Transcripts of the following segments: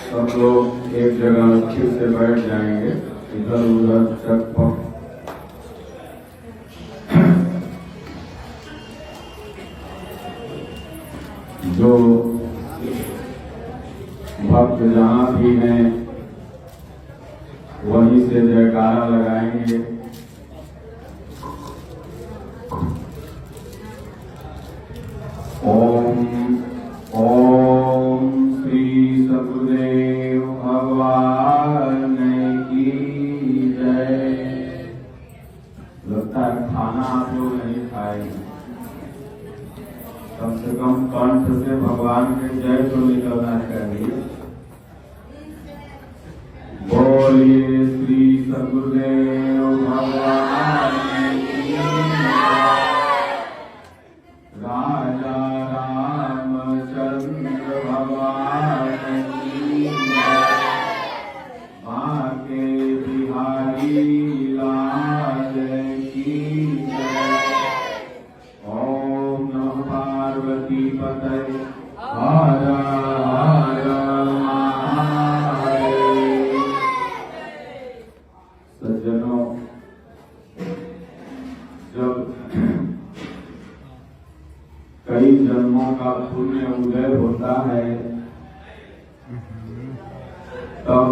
सब लोग एक जगह स्थिर से बैठ जाएंगे, इधर उधर चकपक। जो भक्त जहाँ भी हैं वहीं से जयकारा लगाएंगे। ओम ओम श्री सद्गुरुदेव भगवान की जय। लगता है खाना आप लोग नहीं खाएंगे, कम से कम कंठ से भगवान के जय तो निकलना चाहिए। बोलिए श्री सद्गुरुदेव भगवान की जय। राजा रामचंद्र भगवान की जय। माँ के बिहारी लाल की जय। ओम नमः पार्वती पतये हर हर महादेव। सज्जनों, जब कई जन्मों का पुण्य उदय होता है तब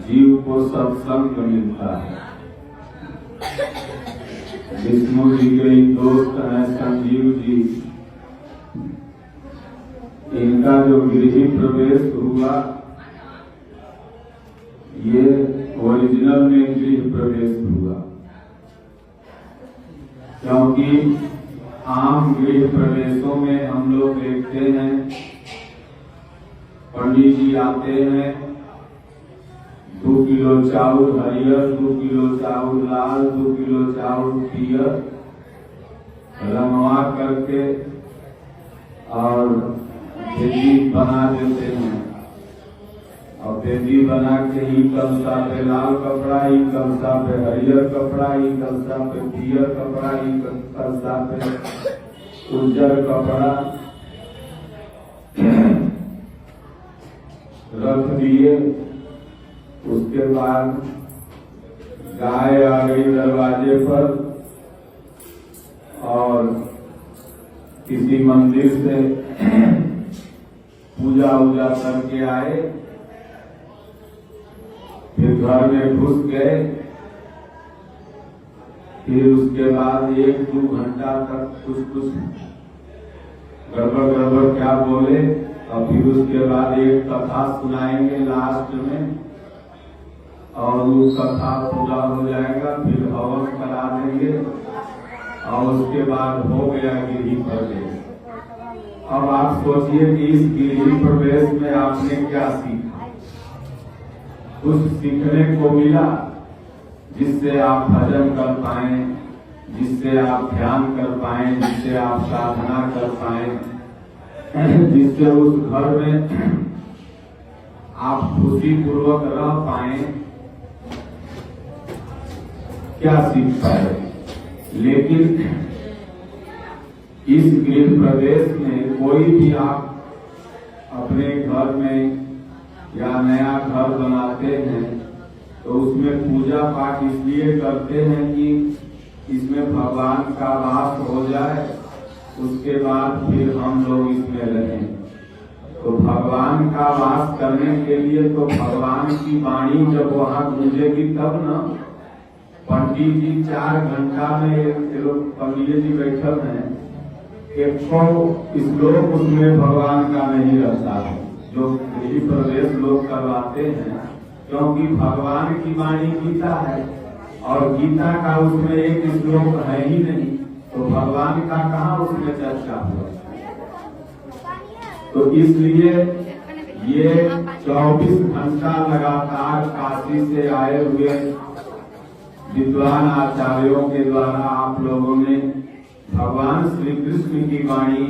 जीव को सत्संग मिलता है। विष्णु जी के दोस्त हैं संजीव जी, इनका जो गृह प्रवेश हुआ ये ओरिजिनल में गृह प्रवेश हुआ, क्योंकि आम गृह प्रवेशों में हम लोग देखते हैं पंडित जी आते हैं, 2 किलो चावल हरियर, 2 किलो चावल लाल, 2 किलो चावल पियर रंगवा करके और भेदी बना देते हैं। और भेदी बना के ही कलसा पे लाल कपड़ा, ही कलसा पे हरियर कपड़ा, ही कलसा पे पियर कपड़ा, ही कलसा पे उज्जर कपड़ा रख दिए। उसके बाद गाय आ गई दरवाजे पर और किसी मंदिर से पूजा उजा करके आए, फिर घर में घुस गए। फिर उसके बाद 1-2 घंटा तक कुछ गड़बड़ क्या बोले और फिर उसके बाद एक कथा सुनाएंगे लास्ट में और वो कथा पूरा हो जाएगा। फिर हवन करा देंगे और उसके बाद हो गया गिरही प्रवेश। अब आप सोचिए कि इस गिरही प्रवेश में आपने क्या सीखा। कुछ सीखने को मिला जिससे आप भजन कर पाए, जिससे आप ध्यान कर पाए, जिससे आप साधना कर पाए, जिससे उस घर में आप खुशी पूर्वक रह पाए। क्या सीख पाए? लेकिन इस गृह प्रवेश में कोई भी आप अपने घर में या नया घर बनाते हैं तो उसमें पूजा पाठ इसलिए करते हैं कि इसमें भगवान का वास हो जाए, उसके बाद फिर हम लोग इसमें रहें। तो भगवान का वास करने के लिए तो भगवान की वाणी जब वहाँ गूंजेगी तब न। पंडित जी 4 घंटा में लोग पंडित जी बैठल हैं, 100 श्लोक उसमें भगवान का नहीं रहता है जो गृह प्रवेश लोग करवाते हैं, क्योंकि भगवान की वाणी गीता है और गीता का उसमें एक श्लोक है ही नहीं, तो भगवान का कहाँ उसमें चर्चा हुआ। तो इसलिए ये 24 घंटा लगातार काशी से आए हुए विद्वान आचार्यों के द्वारा आप लोगों ने भगवान श्री कृष्ण की वाणी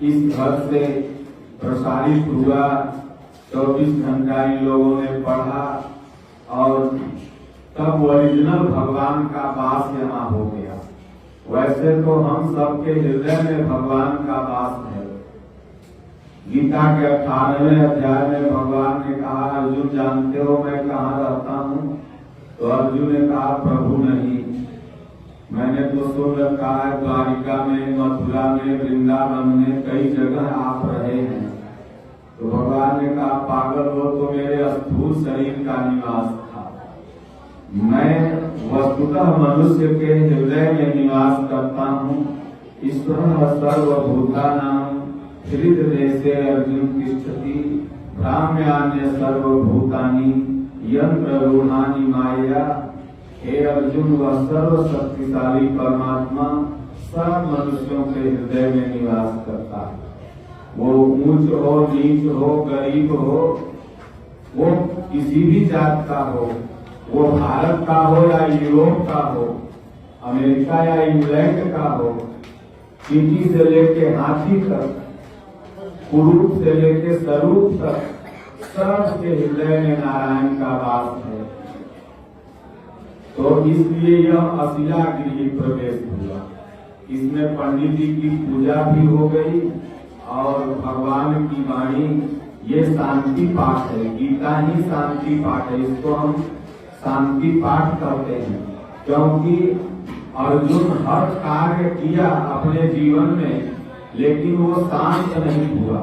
इस घर से प्रसारित हुआ। 24 घंटा इन लोगों ने पढ़ा और तब ओरिजिनल भगवान का वास यहाँ हो गया। वैसे तो हम सबके हृदय में भगवान का वास है, गीता के 18वें अध्याय में भगवान ने कहा, अर्जुन जानते हो मैं कहाँ रहता हूँ? तो अर्जुन ने कहा, प्रभु नहीं, मैंने तो सुन रखा है द्वारिका में, मथुरा में, वृंदावन में, कई जगह आप रहे हैं। तो भगवान ने कहा, पागल हो, तो मेरे स्थूल शरीर का निवास था। मैं वस्तुतः मनुष्य के हृदय में निवास करता हूँ। ईश्वर सर्वभूतानां हृदय देशे अर्जुन तिष्ठति, भ्राम्यान्य सर्वभूतानि यंत्र रूढ़ानि माया। हे अर्जुन, वह सर्वशक्तिशाली परमात्मा सब मनुष्यों के हृदय में निवास करता है। वो ऊंच हो, नीच हो, गरीब हो, वो किसी भी जात का हो, वो भारत का हो या यूरोप का हो, अमेरिका या इंग्लैंड का हो, चींटी से लेके हाथी तक, कुरूप से लेके स्वरूप तक, सबके हृदय में नारायण का वास है। तो इसलिए यह अशिला गृह प्रवेश हुआ। इसमें पंडित जी की पूजा भी हो गई और भगवान की वाणी, ये शांति पाठ है। गीता ही शांति पाठ है, इसको हम शांति पाठ करते हैं, क्योंकि अर्जुन हर कार्य किया अपने जीवन में, लेकिन वो शांत नहीं हुआ।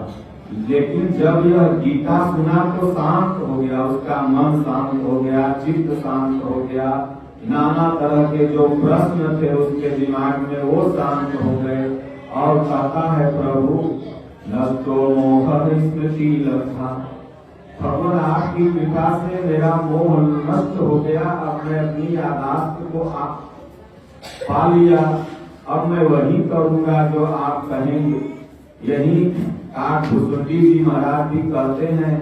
लेकिन जब यह गीता सुना तो शांत हो गया, उसका मन शांत हो गया, चित्त शांत हो गया, नाना तरह के जो प्रश्न थे उसके दिमाग में वो शांत हो गए। और कहता है प्रभु, नष्टो मोह स्मृति लब्धा, भगवान आपकी कृपा से मेरा मोह नष्ट हो गया। अब मैं अपनी यादाश्त को आप पा लिया, अब मैं वही करूंगा जो आप कहेंगे। यही काक भुसुंडी जी महाराज भी कहते हैं,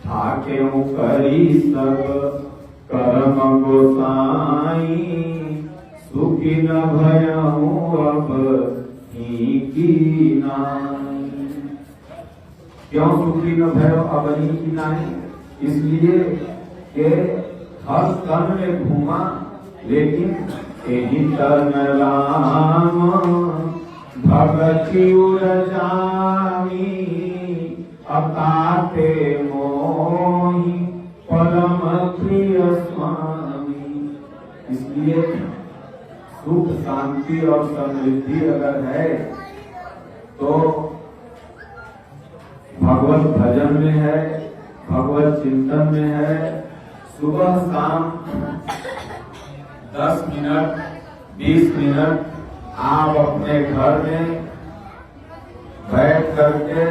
ठाके करी सब कर्म गोसाई, सुखी न भयहूँ अब ही की नाई। क्यों सुखी न भयो अब ही की नाई? इसलिए के हर तन में घूमा, लेकिन एहि तन राम भगति उर जामी, अताते मोहि परम प्रिय स्वामी। इसलिए सुख, शांति और समृद्धि अगर है तो भगवत भजन में है, भगवत चिंतन में है। सुबह शाम 10 मिनट 20 मिनट आप अपने घर में बैठ करके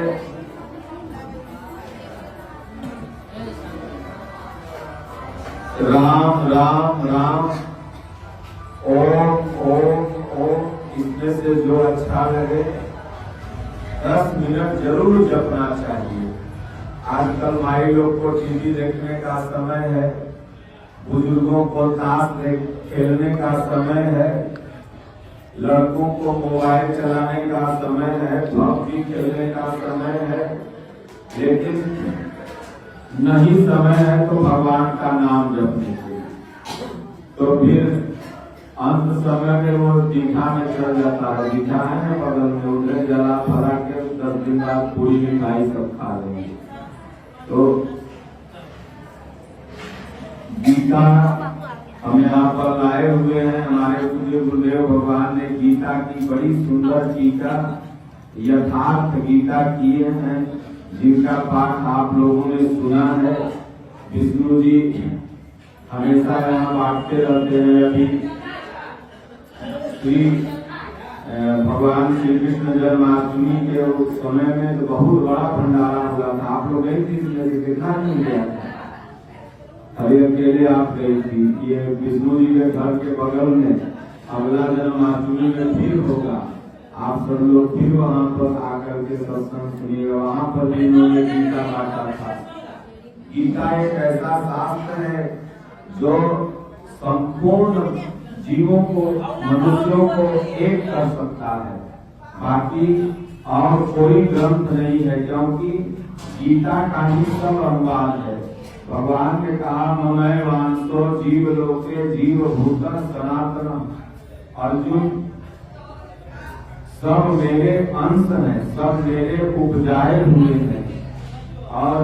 राम राम राम, ओम ओम ओम, इसमें से जो अच्छा लगे 10 मिनट जरूर जपना चाहिए। आजकल माई लोग को टीवी देखने का समय है, बुजुर्गों को ताश खेलने का समय है, लड़कों को मोबाइल चलाने का समय है, पबजी खेलने का समय है, लेकिन नहीं समय है तो भगवान का नाम जपने के। तो फिर अंत समय में वो दीघा में चल जाता है। दीघा है ना बगल में, उधर जला फरा के 10 दिन बाद पूरी मिठाई सब खा लेंगे। तो गीता हम यहाँ पर लाए हुए हैं। हमारे पूज्य गुरुदेव भगवान ने गीता की बड़ी सुंदर टीका, यथार्थ गीता किए हैं, जिनका पाठ आप लोगों ने सुना है। विष्णु जी हमेशा यहाँ बांटते रहते हैं। अभी श्री भगवान श्री कृष्ण जन्माष्टमी के उस समय में तो बहुत बड़ा भंडारा हुआ था। आप लोग गई थी, देखना नहीं गया था, अरे अकेले आप गई थी। ये विष्णु जी के घर के बगल में अगला जन्माष्टमी में फिर होगा, आप सब लोग फिर वहाँ पर आकर के सत्संग सुनिएगा। वहाँ पर भी इन्होंने गीता बांटा था। गीता एक ऐसा शास्त्र है जो संपूर्ण जीवों को, मनुष्यों को एक कर सकता है। बाकी और कोई ग्रंथ नहीं है, क्योंकि गीता का ही सब अनुवाद है। भगवान ने कहा, ममय वांसो जीव लोके जीव भूतन सनातन। अर्जुन सब मेरे अंश हैं, सब मेरे उपजाए हुए हैं। और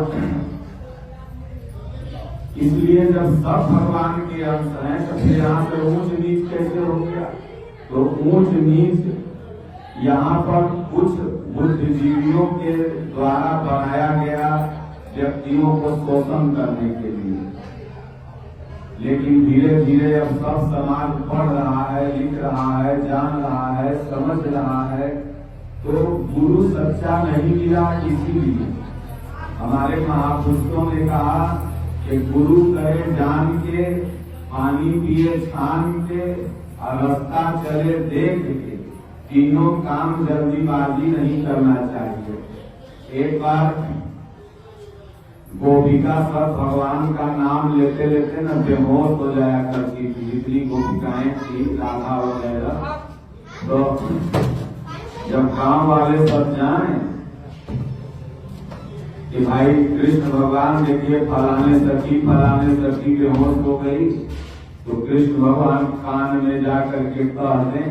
इसलिए जब सब भगवान के अंश हैं तो फिर यहाँ से ऊंच नीच कैसे हो गया? तो ऊंच नीच यहाँ पर कुछ बुद्धिजीवियों के द्वारा बनाया गया व्यक्तियों को शोषण करने के लिए। लेकिन धीरे धीरे अब सब समाज पढ़ रहा है, लिख रहा है, जान रहा है, समझ रहा है। तो गुरु सच्चा नहीं मिला, इसीलिए हमारे महापुरुषों ने कहा कि गुरु करे जान के, पानी पिए छान के, और रास्ता चले देख के। तीनों काम जल्दीबाजी नहीं करना चाहिए। एक बार गोपिका सब भगवान का नाम लेते लेते न बेहोश हो जाया करती थी, जितनी गोपिकाएं थी, राधा वगैरह। तो जब गांव वाले सब जाएं कि भाई कृष्ण भगवान देखिए फलाने सखी बेहोश हो गई, तो कृष्ण भगवान कान में जाकर के कह दें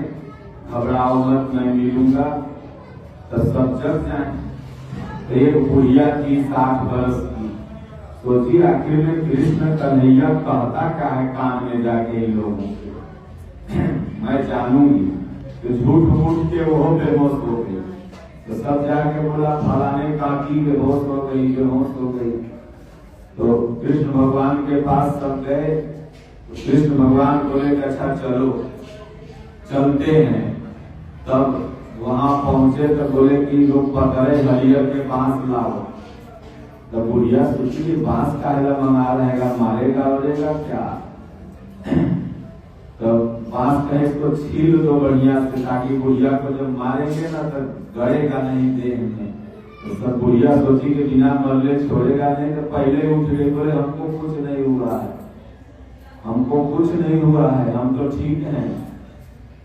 घबराओ मत, मैं मिलूंगा, तो सब जग जाए। एक बुढ़िया थी 60 वर्ष की, सोची आखिर में कृष्ण कन्हैया कहता क्या है कान में जाके इन लोगों के, मैं जानूंगी। तो झूठ मूठ के वो बेहोश हो गई। तो सब जाके बोला फलाने काकी बेहोश हो गई। तो कृष्ण भगवान के पास सब गए। तो कृष्ण भगवान बोले अच्छा चलो, चलते हैं। तब वहां पहुंचे तो बोले कि लोग पकड़े हरियर के बांस लाओ। तो बुढ़िया सोची कि बांस काहेला मंगा रहेगा, मारेगा उड़ेगा क्या? तो बांस कहे इसको छील दो बढ़िया से, ताकि बुढ़िया को जब मारेंगे ना तो गड़ेगा नहीं देह में। तो सब बुढ़िया सोची कि बिना मरले छोड़ेगा नहीं। तो पहले उठ गए, बोले हमको कुछ नहीं हुआ है, हमको कुछ नहीं हुआ है, हम तो ठीक हैं।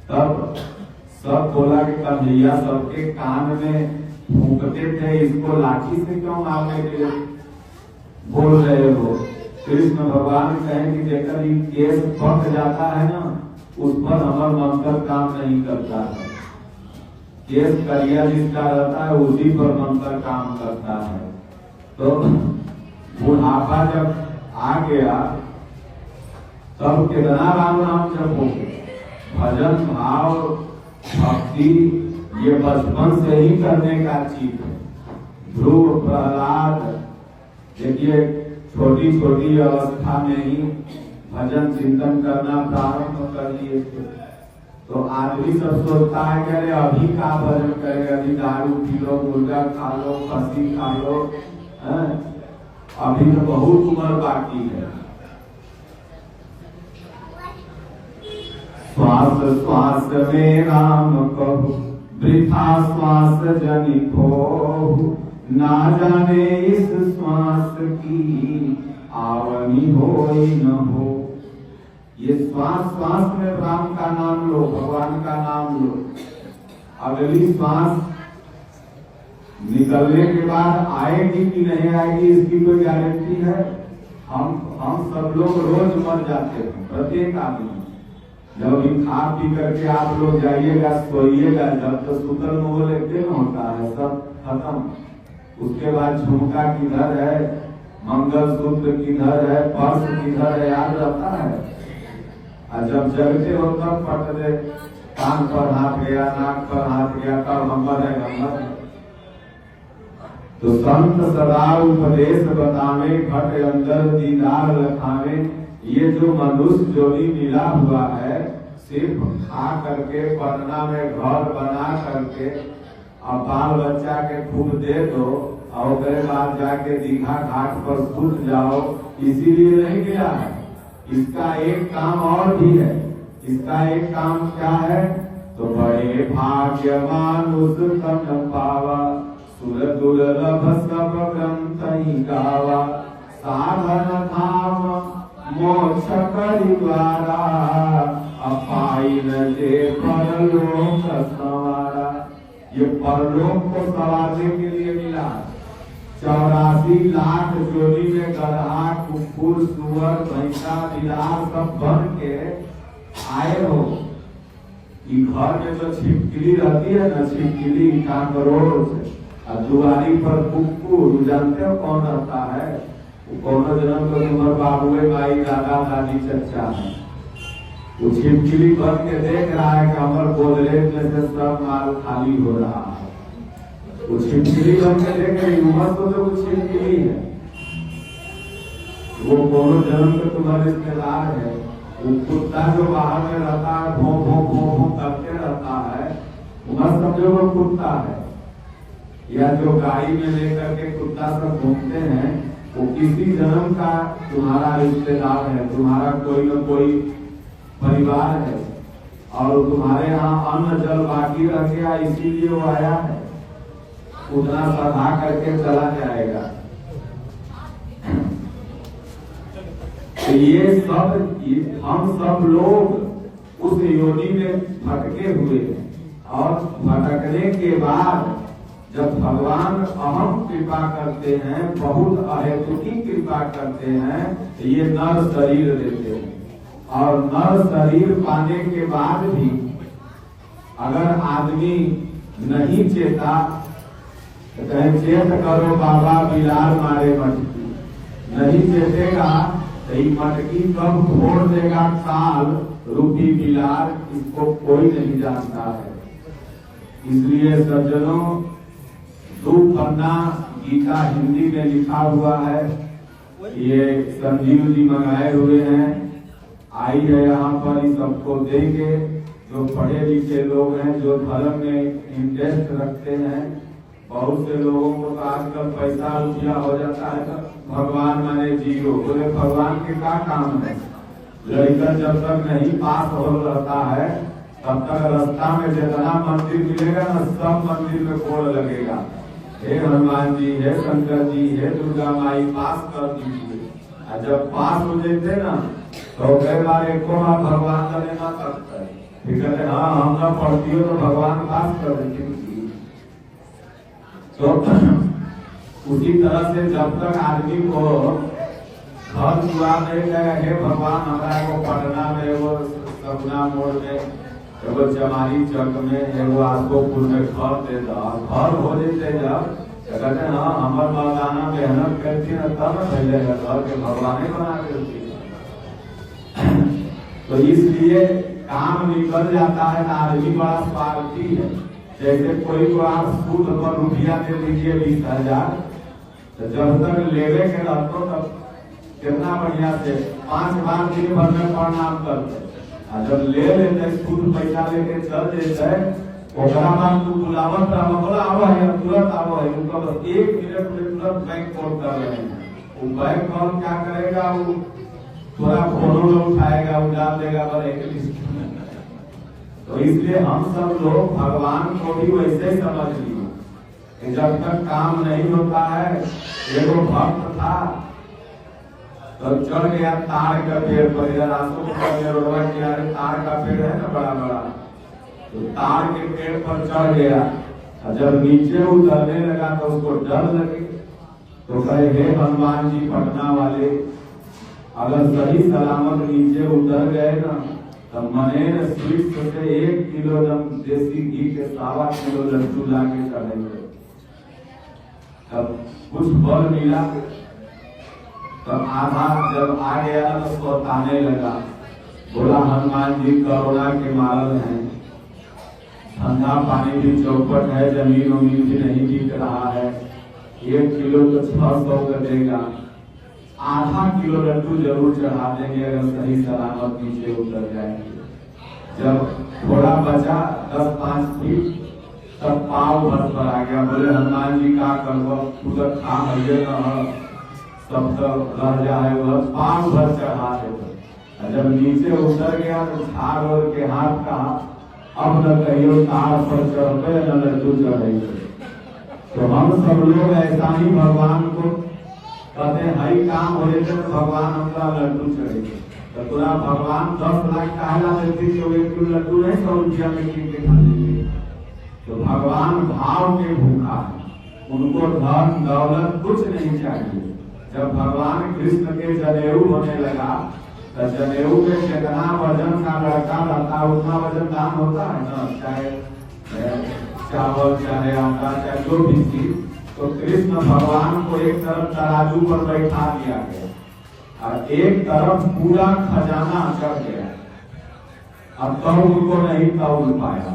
तब सब बोला कि कन्हैया सबके कान में फूंकते थे, इसको लाठी से क्यों मारने के लिए बोल रहे हो? कृष्ण भगवान कहें कि जेकर ये केस फट जाता है ना, उस पर अमर मंत्र काम नहीं करता है। केस करिया जिसका रहता है उसी पर मंत्र काम करता है। तो बुढ़ापा जब आ गया तब कितना राम नाम जपोगे। भजन भाव भक्ति ये बचपन से ही करने का चीज है। ध्रुव प्रहलाद देखिए छोटी छोटी अवस्था में ही भजन चिंतन करना प्रारंभ कर लिए थे। तो आदमी सब सोचता है कि अरे अभी का भजन करे, अभी दारू पी लो, मुर्गा खा लो, खस्सी खा लो, अभी तो बहुत उम्र बाकी है। श्वास श्वास में राम कहु, वृथा श्वास जनि खोहु, ना जाने इस श्वास की आवनी होई न हो। ये श्वास श्वास में राम का नाम लो, भगवान का नाम लो। अगली श्वास निकलने के बाद आएगी कि नहीं आएगी इसकी कोई गारंटी है? हम सब लोग रोज मर जाते हैं, प्रत्येक आदमी। जब भी खा पी करके आप लोग जाइएगा, सोइएगा, जब तो सुतल मोहल एक दिन होता है, सब खत्म। उसके बाद झुमका किधर है, मंगलसूत्र किधर है, पर्स किधर है, याद रहता है। और जब जगते हो तब पट दे, कान पर हाथ गया, नाक पर हाथ गया, तब नंबर है नंबर। तो संत सदा उपदेश बतावे, घट अंदर दीदार लखावे। ये जो मनुष्य जोड़ी मिला हुआ है, सिर्फ खा करके पटना में घर बना करके और बाल बच्चा के खूब दे दो और उसके बाद जाके दीघा घाट पर सूत जाओ, इसीलिए नहीं मिला है। इसका एक काम और भी है। इसका एक काम क्या है? तो बड़े भाग्यवान उस तन पावा, सुर दुर्लभ सब ग्रंथ ही गावा। साधन धाम मोक्ष परिवारा, अपाई न जे परलोक सवारा। ये परलोक को सवारने के लिए मिला। 84 लाख जोड़ी में गधा, कुकुर, सुअर, भैंसा, बिलार सब बन के आए हो, कि घर में जो छिपकली रहती है ना, छिपकली का करोड़ और दुआरी पर कुक्कुर, जानते हो कौन रहता है? कोनो जन्म तो तुम्हारे बाबुए माई दादा दादी चचा है। वो छिपकली बन के देख रहा है कि हमारे गोदरेज में से सब माल खाली हो रहा है। वो छिपकली बन के देख रही, उम्र तो वो छिपकली है, वो कोनो जन्म में तुम्हारे रिश्तेदार है। वो कुत्ता जो बाहर में रहता है, भों भों भों भों करते रहता है, उम्र समझो वो कुत्ता है। या जो गाड़ी में लेकर के कुत्ता सब घूमते हैं, वो किसी जन्म का तुम्हारा रिश्तेदार है, तुम्हारा कोई न कोई परिवार है, और तुम्हारे यहाँ अन्न जल बाकी रह गया, इसीलिए वो आया है, उतना सधा करके चला जाएगा। तो ये सब हम सब लोग उस योनि में भटके हुए हैं, और भटकने के बाद जब भगवान अहम कृपा करते हैं, बहुत अहेतुकी कृपा करते हैं, तो ये नर शरीर देते हैं। और नर शरीर पाने के बाद भी अगर आदमी नहीं चेता तो कहें चेत करो बाबा बिलार मारे मटकी, नहीं चेतेगा तो मटकी कब फोड़ देगा काल रूपी बिलार, इसको कोई नहीं जानता है। इसलिए सज्जनों, 2 पन्ना गीता हिंदी में लिखा हुआ है, ये संजीव जी मंगाए हुए हैं, आई है यहाँ पर, इस सबको देंगे। जो पढ़े लिखे लोग हैं, जो धर्म में इंटरेस्ट रखते हैं, बहुत से लोगों को तो आजकल पैसा रुपया हो जाता है तो भगवान माने जीरो, बोले भगवान के क्या काम है? लड़का जब तक नहीं पास हो रहता है तब तक रास्ता में जितना मंदिर मिलेगा ना, सब मंदिर में बोर्ड लगेगा, हे हनुमान जी, हे शंकर जी, हे दुर्गा माई पास कर दीजिए। और जब पास हो जाते ना तो कई बार एको बार भगवान का लेना सकता है, फिर कहते हाँ हम ना पढ़ती हो तो भगवान पास कर देती। तो उसी तरह से जब तक आदमी को घर दुआर नहीं गए, हे भगवान हमारा को पटना में, वो सपना मोड़ में, एगो चमारी चौक में, एगो आसोपुर में घर दे दो, घर हो जाते जब कहते हाँ हमारे मौलाना मेहनत करती है तब पहले घर के भगवान बना देती है। तो इसलिए काम निकल जाता है ना, आदमी बड़ा स्वार्थी है। जैसे कोई को आप सूद पर रुपया दे दीजिए 20,000, तो जब तक लेवे के रहते तब कितना बढ़िया से 5 बार दिन भर में प्रणाम करते, जब ले लेते सूद पैसा लेके चल देते, ओकरा बाद तू बुलावत बोला आवा है तुरंत आवा है, उनका बस 1 मिनट में तुरंत बैंक कॉल कर रहे हैं। वो बैंक कॉल क्या करेगा, वो थोड़ा फोन उठाएगा, वो डाल देगा एक लिस्ट में। तो इसलिए हम सब लोग भगवान को भी वैसे ही समझ लिए, जब तक काम नहीं होता है। एगो भक्त था तो चढ़ गया तार का पेड़ पर, इधर रोडवा किनारे तार का पेड़ है ना बड़ा बड़ा, तो तार के पेड़ पर चढ़ गया, और जब नीचे उतरने लगा तो उसको डर लगे, तो कहे हे हनुमान जी पटना वाले, अगर सही सलामत नीचे उतर गए ना तो मनेर स्वीट से 1 किलो देसी घी के 1.25 किलो लड्डू ला के चढ़ेंगे। तब कुछ बल मिला, तब आधा जब आ गया तो सोताने लगा, बोला हनुमान जी कोरोना के मारल हैं, धंधा पानी भी चौपट है, जमीन उमीन भी नहीं बिक रहा है, 1 किलो तो 600 का देगा, आधा किलो लड्डू जरूर चढ़ा देंगे अगर सही सलामत नीचे उतर जाएंगे। जब थोड़ा बचा 10-5 फीट, तब पाव भर पर आ गया, बोले हनुमान जी का करबो, उधर खा भैया न सब रह जाए, वह पाव भर चढ़ा देते। जब नीचे उतर गया तो झाड़ और के हाथ का, अब न कहियो तार पर चढ़ते न लड्डू चढ़ेंगे। तो हम सब लोग ऐसा ही भगवान को कहते हैं, हई काम हो जाते तो भगवान हमारा लड्डू चढ़ेंगे। तो तुरा भगवान 10 लाख कहला देती तो 1 किलो लड्डू नहीं 100 रुपया में कीन के खा लेंगे। तो भगवान भाव के भूखा है, उनको धन दौलत कुछ नहीं चाहिए। जब भगवान कृष्ण के जनेऊ होने लगा तो जनेऊ में जितना वजन का लड़का रहता है उतना वजन दान होता है ना, चाहे चावल चाहे आटा चाहे जो भी चीज। तो कृष्ण भगवान को एक तरफ तराजू पर बैठा दिया गया और एक तरफ पूरा खजाना चढ़ गया। अब तो उनको नहीं तौल पाया।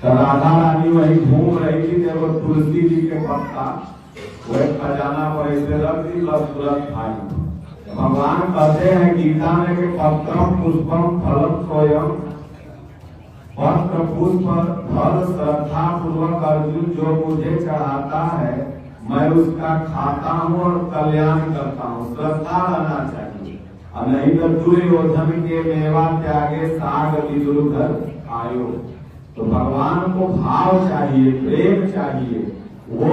तो राधा रानी वही घूम रही थी, जब तुलसी जी के पत्ता वह खजाना पर ऐसे रख दी, बस तुरंत भाई। भगवान कहते हैं गीता में कि पत्रम पुष्पम फलम स्वयं, पत्र पुष्प फल श्रद्धा पूर्वक अर्जुन जो मुझे चढ़ाता है मैं उसका खाता हूँ और कल्याण करता हूँ। श्रद्धा रहना चाहिए, और नहीं तो दुर्योधन के मेवा त्यागे साग विदुरधर आयो। तो भगवान को भाव चाहिए, प्रेम चाहिए। वो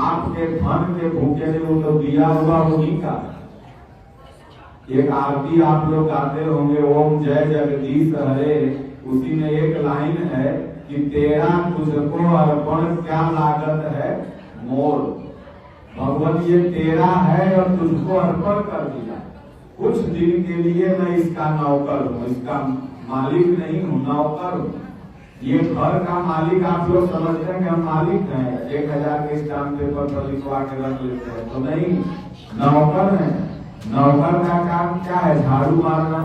आपके धन के भूखे नहीं, वो तो दिया हुआ उन्हीं का। एक आरती आप लोग गाते होंगे, ओम जय जगदीश हरे, उसी में एक लाइन है कि तेरा तुझको अर्पण क्या लागत है मोर। भगवान ये तेरा है और तुझको अर्पण कर दिया। कुछ दिन के लिए मैं इसका नौकर हूँ, इसका मालिक नहीं हूँ, नौकर हूँ। ये घर का मालिक आप लोग समझते हैं कि हम मालिक हैं, 1000 के स्टाम्प पेपर पर लिखवा के रख लेते हैं, तो नहीं, नौकर है। नौकर का काम क्या है? झाड़ू मारना,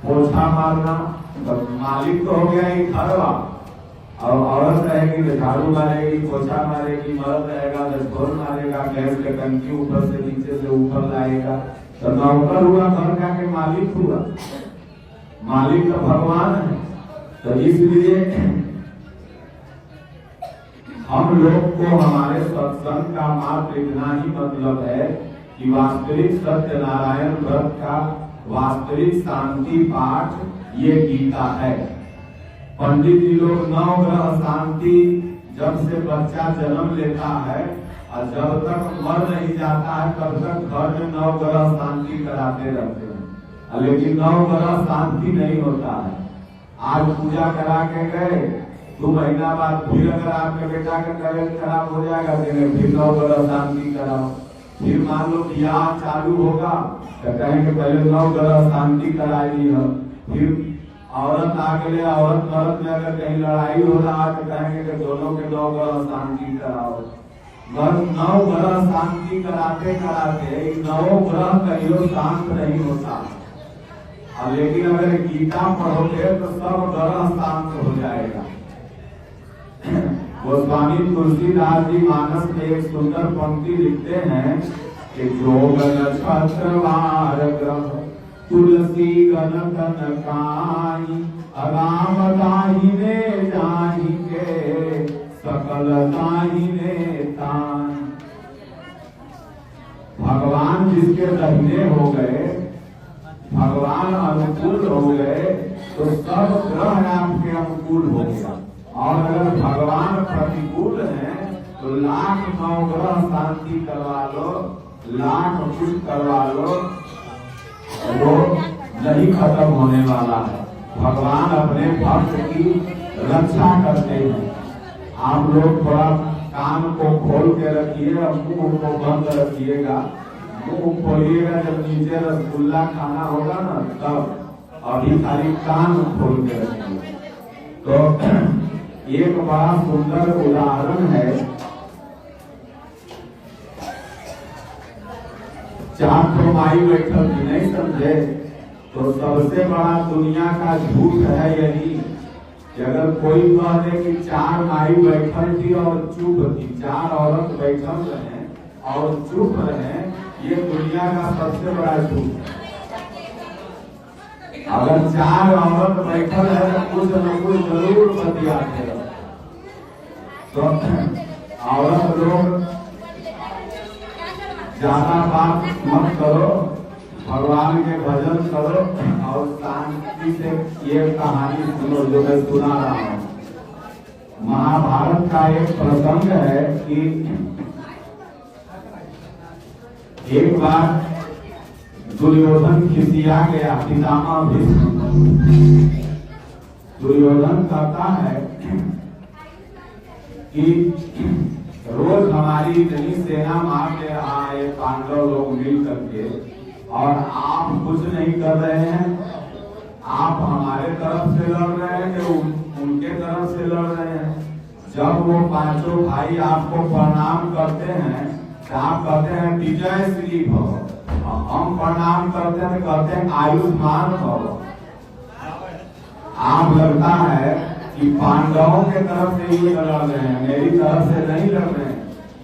पोछा मारना। तो मालिक तो हो गया ही घर वाला, और औरत रहेगी तो झाड़ू मारेगी, पोछा मारेगी, मर्द रहेगा तो ढोल मारेगा, गैस की टंकी ऊपर से नीचे से ऊपर लाएगा। तो नौकर हुआ घर का के मालिक हुआ? मालिक तो भगवान है। तो इसलिए हम लोग को हमारे सत्संग का मात्र इतना ही मतलब है कि वास्तविक सत्यनारायण व्रत का वास्तविक शांति पाठ ये गीता है। पंडित जी लोग 9 ग्रह शांति जब से बच्चा जन्म लेता है और जब तक मर नहीं जाता है तब तक घर में 9 ग्रह शांति कराते रहते हैं, लेकिन 9 ग्रह शांति नहीं होता है। आज पूजा करा के गए, 2 महीना बाद फिर अगर आपके बेटा का तबियत खराब हो जाएगा फिर 9 ग्रह शांति कराओ। फिर मान लो ब्याह चालू होगा तो कहेंगे पहले 9 ग्रह शांति कराई है। फिर औरत आगे ले, औरत मर्द में अगर कहीं लड़ाई हो रहा है तो कहेंगे कि दोनों के 9 ग्रह शांति कराओ। 9 ग्रह शांति कराते कराते 9 ग्रह कहीं शांत नहीं होता। लेकिन अगर गीता पढ़ोगे तो सब ग्रह शांत हो जाएगा। वो स्वामी तुलसीदास जी मानस में एक सुंदर पंक्ति लिखते हैं कि जो गण छत्रवार ग्रह तुलसी गण तन काई, राम दाहिने जाहिके सकल दाहिने ताई। भगवान जिसके दाहिने हो गए, भगवान अनुकूल हो गए तो सब ग्रह आपके अनुकूल हो गया। और अगर भगवान प्रतिकूल हैं तो 1,00,000 ग्रह शांति करवा लो, 1,00,000 कुछ करवा लो, वो नहीं खत्म होने वाला है। भगवान अपने भक्त की रक्षा करते हैं। आप लोग थोड़ा कान को खोल के रखिए और मुंह को बंद रखिएगा। मुंह खोलिएगा जब नीचे रसगुल्ला खाना होगा ना तब, अभी खाली कान खोल के रखिए। तो एक बड़ा सुंदर उदाहरण है। 4 तो माई बैठल थी, नहीं समझे? तो सबसे बड़ा दुनिया का झूठ है यही कि अगर कोई कह दे कि 4 माई बैठल थी और चुप थी, 4 औरत बैठल रहे और चुप रहे, ये दुनिया का सबसे बड़ा झूठ है। अगर 4 औरत बैठल है तो कुछ न कुछ जरूर बतियाते रहो। तो औरत लोग ज्यादा बात मत करो, भगवान के भजन करो और शांति से ये कहानी सुनो जो मैं सुना रहा हूँ। महाभारत का एक प्रसंग है कि एक बार दुर्योधन खिसिया गया पितामह भीष्म। दुर्योधन कहता है कि रोज हमारी इतनी सेना मार ले रहा है पांडव लोग मिल करके, और आप कुछ नहीं कर रहे हैं। आप हमारे तरफ से लड़ रहे हैं कि उनके तरफ से लड़ रहे हैं। जब वो पांचों भाई आपको प्रणाम करते हैं तो आप कहते हैं विजय श्री भव। हम प्रणाम करते हैं, कहते हैं आयुष्मान भव। आप लगता है कि पांडवों के तरफ से ही लड़ रहे हैं, मेरी तरफ से नहीं लड़ रहे हैं।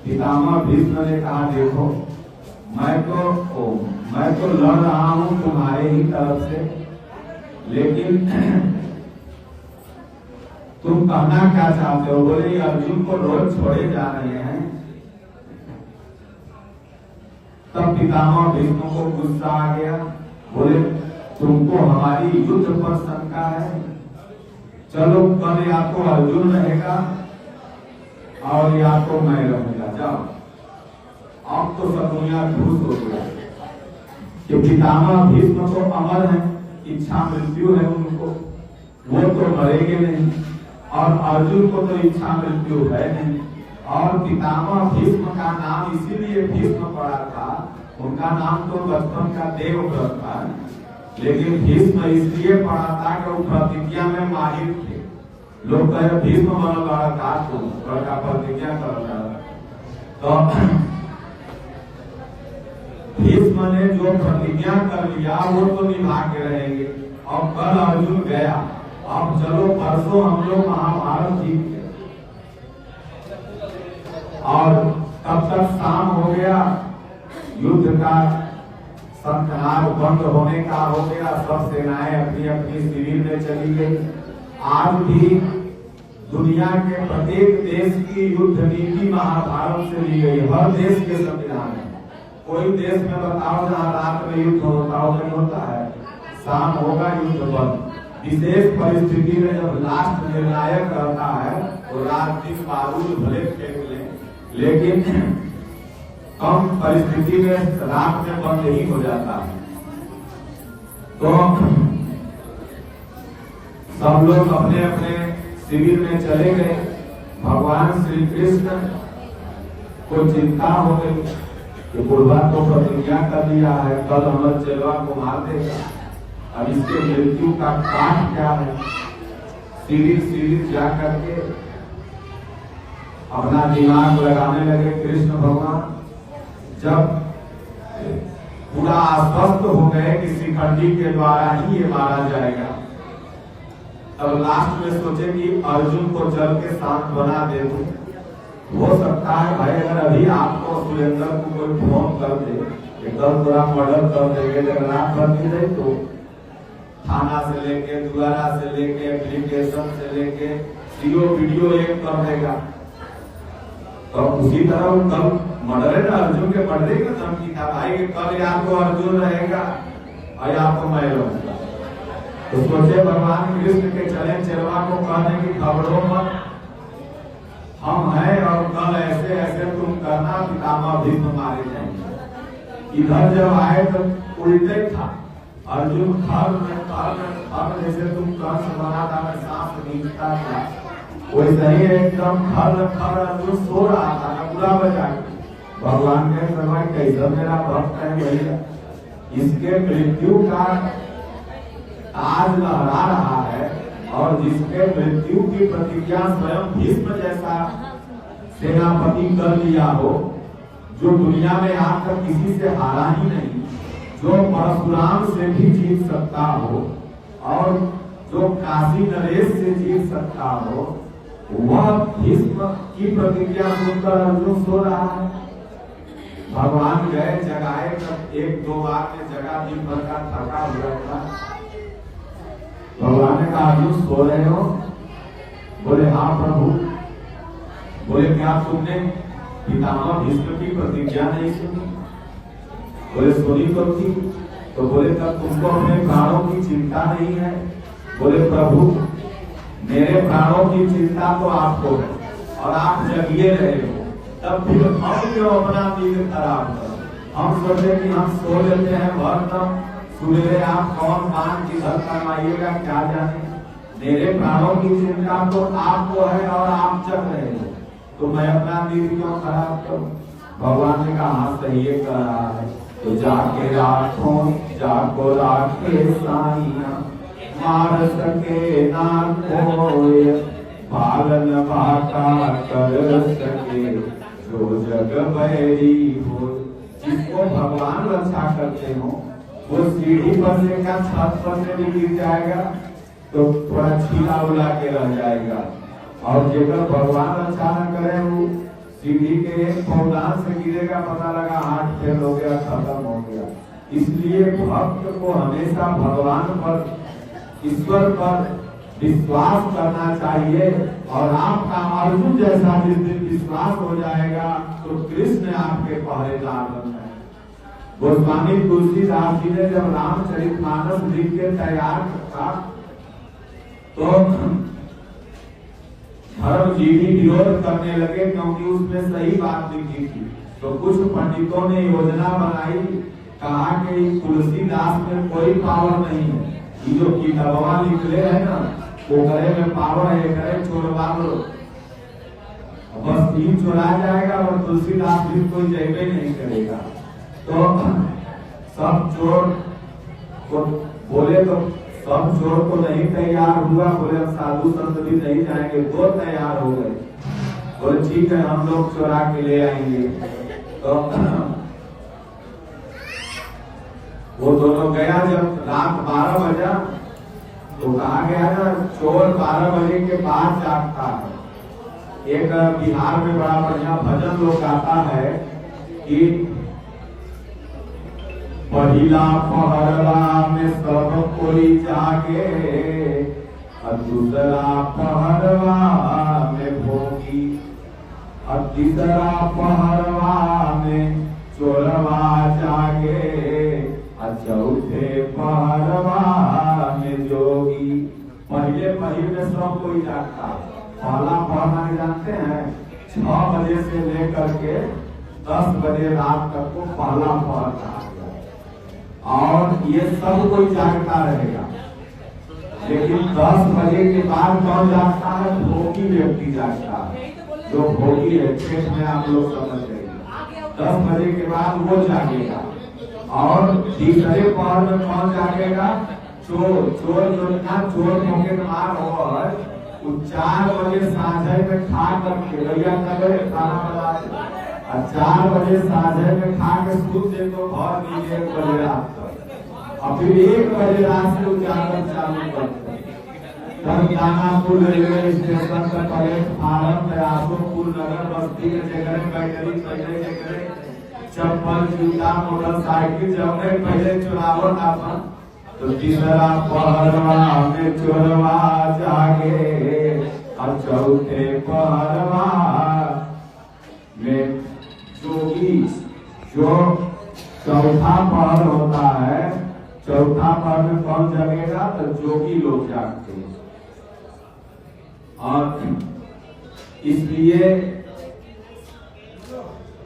पितामह भीष्म ने कहा देखो मैं तो लड़ रहा हूं तुम्हारे ही तरफ से, लेकिन तुम कहना क्या चाहते हो? बोले अर्जुन को रोज छोड़े जा रहे हैं। तब पितामह भीष्म को गुस्सा आ गया। बोले तुमको हमारी युद्ध पर शंका है? चलो कल या तो अर्जुन रहेगा और या तो मैं रहूंगा, जाओ। अब तो सब दुनिया खुश हो गया कि पितामह भीष्म तो अमर है, इच्छा मृत्यु है उनको, वो तो मरेंगे नहीं। और अर्जुन को तो इच्छा मृत्यु है नहीं। और पितामह भीष्म का नाम इसीलिए भीष्म पड़ा था, उनका नाम तो बचपन का देवव्रत था, लेकिन भीष्म इसलिए पड़ा था कि वो प्रतिज्ञा में माहिर थे। लोग कहे भीष्म बन लड़का तो लड़का प्रतिज्ञा कर रहा। तो भीष्म ने जो प्रतिज्ञा कर लिया वो तो निभा के रहेंगे। और कल अर्जुन गया, अब चलो परसों हम लोग महाभारत जीत गए। और तब तक शाम हो गया, युद्ध का संतनाद बंद होने का हो गया, सब सेनाएं अपनी अपनी शिविर में चली गई। आज भी दुनिया के प्रत्येक देश की युद्ध नीति महाभारत से ली गई। हर देश के संविधान में कोई देश में बताओ जहाँ रात में युद्ध होता हो, नहीं होता है, शाम होगा युद्ध बंद। विशेष परिस्थिति में जब लास्ट निर्णायक रहता है तो रात दिन बारूद भले फेंक ले, लेकिन कम परिस्थिति में रात में बंद ही हो जाता है। तो सब लोग अपने अपने शिविर में चले गए। भगवान श्री कृष्ण को चिंता हो गई कि बुढ़वा तो प्रतिज्ञा कर लिया है, कल अमर चेलवा को मार देगा, अब इसके मृत्यु का कारण क्या है? सीरीज जा करके अपना दिमाग लगाने लगे कृष्ण भगवान। जब पूरा आश्वस्त हो गए कि शिखंडी के द्वारा ही ये मारा जाएगा, तब लास्ट में सोचे कि अर्जुन को चल के शांत बना दे दूं। हो सकता है भाई अगर अभी आपको सुरेंद्र को कोई फोन कर दे, एकदम पूरा मर्डर कर देंगे, अगर रात भर की रही तो थाना से लेके द्वारा से लेके एप्लीकेशन से लेके सीओ वीडियो एक कर देगा। तो उसी तरह कल मर्डर है ना, अर्जुन के मर्डर का धमकी था भाई कि कल या तो अर्जुन रहेगा और या तो मैं रहूंगा। तो सोचे भगवान कृष्ण के चले चेलवा को कहने की खबरों मत, हम हैं और कल ऐसे ऐसे तुम करना, पितामह भीष्म मारे जाएंगे। इधर जब आए तो उल्टे था, अर्जुन खर जैसे तुम कंस बना था, मैं सांस नीचता था, वैसे ही एकदम खर अर्जुन सो रहा था ना, पूरा बजा। भगवान के समय कैसा मेरा भक्त है भैया, इसके मृत्यु का आज लहरा रहा है, और जिसके मृत्यु की प्रतिज्ञा स्वयं भीष्म जैसा सेनापति कर लिया हो, जो दुनिया में आज तक किसी से हारा ही नहीं, जो परशुराम से भी जीत सकता हो और जो काशी नरेश से जीत सकता हो, वह भीष्म की प्रतिज्ञा सुनकर अर्जुन सो रहा है। भगवान गए जगाए, तब एक दो बार में जगह दिन भर का थका हुआ था। भगवान ने कहा अर्जुन सो रहे हो? बोले हाँ प्रभु। बोले क्या तुमने पितामह भीष्म की प्रतिज्ञा नहीं सुनी? बोले सुनी तो थी। तो बोले तब तुमको अपने प्राणों की चिंता नहीं है? बोले प्रभु मेरे प्राणों की चिंता तो आपको है और आप जगिए रहे हो, तब फिर हम क्यों अपना नींद खराब करो? हम सोचे कि हम सो लेते हैं भर, सुबह आप कौन मान किधर कमाइएगा क्या जाने। मेरे प्राणों की चिंता तो आपको है और आप जग रहे हो, तो मैं अपना नींद क्यों खराब करूं? भगवान ने कहा हाँ सही कह रहा है, तो जाके राखो जाको राखे साइया, मार सके ना कोई, पालन भाका कर सके जो जग बैरी हो। जिसको भगवान रक्षा करते हो वो सीढ़ी पर से का छत पर से भी गिर जाएगा तो थोड़ा छीला उला के रह जाएगा, और जेकर भगवान रक्षा न करे वो सीढ़ी के एक पौधान से गिरेगा, पता लगा हाथ फेल हो गया, खत्म हो गया। इसलिए भक्त को हमेशा भगवान पर, ईश्वर पर विश्वास करना चाहिए। और आपका अर्जुन जैसा जिस दिन विश्वास हो जाएगा तो कृष्ण आपके पहरेदार बन जाएंगे। गोस्वामी तुलसीदास जी ने जब रामचरितमानस लिख के तैयार था तो धर्म जी भी विरोध करने लगे, क्योंकि उसमें सही बात लिखी थी। तो कुछ पंडितों ने योजना बनाई, कहा कि तुलसीदास में कोई पावर नहीं है, ये जो किताबवा लिखले है ना वो करे में पावर है, करे छोड़वा लो, बस तीन चुरा जाएगा और तुलसीदास भी कोई जयबे नहीं करेगा। तो सब चोर को बोले तो सब चोर को नहीं तैयार हुआ, बोले हम साधु संत भी नहीं जाएंगे, दो तैयार हो गए, बोले ठीक है हम लोग चुरा के ले आएंगे। तो वो दोनों गया, जब रात 12 बजा तो कहा गया ना चोर 12 बजे के बाद जागता है। एक बिहार में बड़ा बढ़िया भजन लोग गाता है कि पहिला पहरवा में सब कोई जागे, और दूसरा पहरवा में भोगी, और तीसरा पहरवा में चोरवा जागे, और चौथे पहरवा में जोगी। पहले पहर में सब कोई जागता, पहला पहरवा जानते हैं 6 बजे से लेकर के 10 बजे रात तक को पहला पहर कहा गया, और ये सब कोई जागता रहेगा। लेकिन 10 बजे के बाद कौन जागता है? भोगी व्यक्ति जागता है, जो भोगी है, पेट में आप लोग समझ रहे हैं। 10 बजे के बाद वो जागेगा। और तीसरे पहर में कौन जागेगा? चोर। चोर जो ना चोर पॉकेट मार हो, 4 बजे साझे में खा करके भैया नगर खाना बना, 4 बजे साझे में खा के सूत दे तो भर नीचे 1 बजे रात तक, और फिर 1 बजे रात से उजागर चालू करते। तब दानापुर रेलवे स्टेशन का प्लेटफार्म आसोपुर नगर बस्ती के जगह बैटरी पहले जगह चप्पल जूता मोटरसाइकिल जब पहले चुरावट आपन। तो तीसरा पहरवा में चोरवा जागे, और चौथे पहरवा में जोगी। जो चौथा पहर होता है, चौथा पहर में कौन जगेगा? तो जोगी लोग जागते हैं। और इसलिए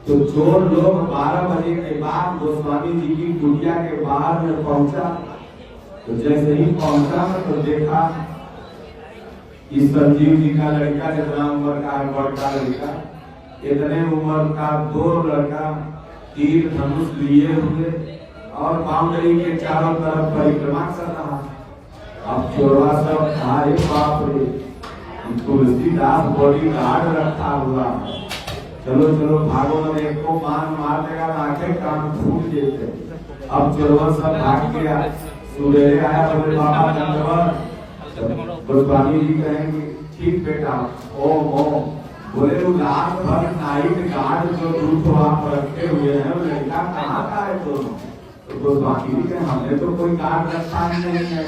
तो चोर लोग 12 बजे के बाद गोस्वामी जी की कुटिया के बाहर में पहुंचा। तो जैसे ही पहुंचा तो देखा कि संजीव जी का लड़का जितना उम्र का है, बड़का लड़का, इतने उम्र का 2 लड़का तीर धनुष लिए हुए और बाउंड्री के चारों तरफ परिक्रमा कर रहा। अब चोरवा सब अरे बाप रे, तुलसीदास बॉडी गार्ड रखा हुआ, चलो चलो भागो, एक को मार देगा, आंखें कान फूट देते। अब चोरवा सब भाग गया। सुबेरे आया, बोले बाबा दंडवत। गोस्वामी जी कहेंगे ठीक बेटा, ओ बोले वो रात भर नाइट गार्ड जो दूध आप रखे हुए हैं वो लड़का कहाँ का है? तो गोस्वामी जी कहे हमने तो कोई गार्ड रखा नहीं है,